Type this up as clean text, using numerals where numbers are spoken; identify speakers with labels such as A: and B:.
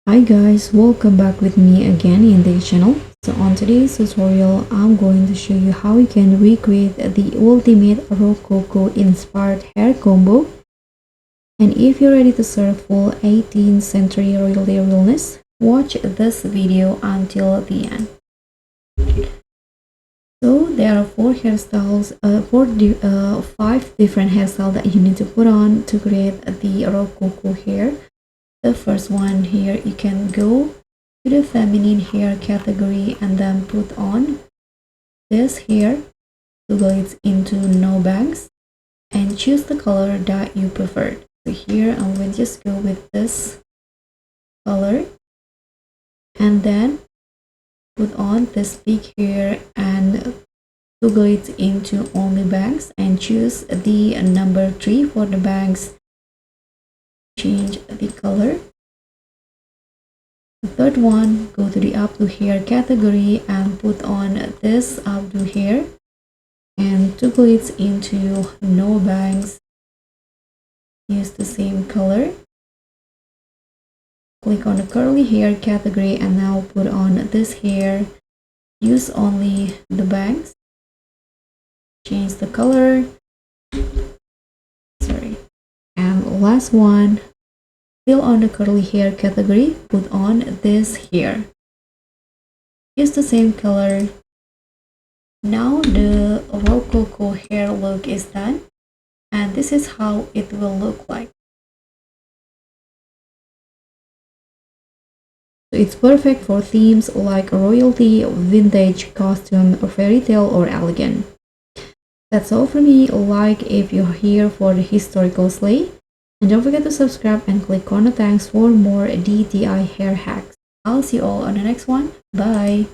A: Hi guys, welcome back with me again in this channel. So on today's tutorial, I'm going to show you how you can recreate the ultimate Rococo inspired hair combo. And if you're ready to serve full 18th century royalty realness, watch this video until the end. So there are five different hairstyles that you need to put on to create the Rococo hair. The first one here, you can go to the feminine hair category and then put on this hair, toggle it into no bangs, and choose the color that you preferred. So here I'm going to just go with this color and then put on this big hair and toggle it into only bangs and choose the number 3 for the bangs. Change the color. The third one, go to the updo hair category and put on this updo hair and toggle it into no bangs. Use the same color. Click on the curly hair category and now put on this hair. Use only the bangs. Change the color. And last one, still on the curly hair category, put on this hair. Use the same color. Now the Rococo hair look is done, and this is how it will look like. So it's perfect for themes like royalty, vintage, costume, fairy tale, or elegant. That's all from me. Like if you're here for the historical slay. And don't forget to subscribe and click on the thanks for more DTI hair hacks. I'll see you all on the next one. Bye!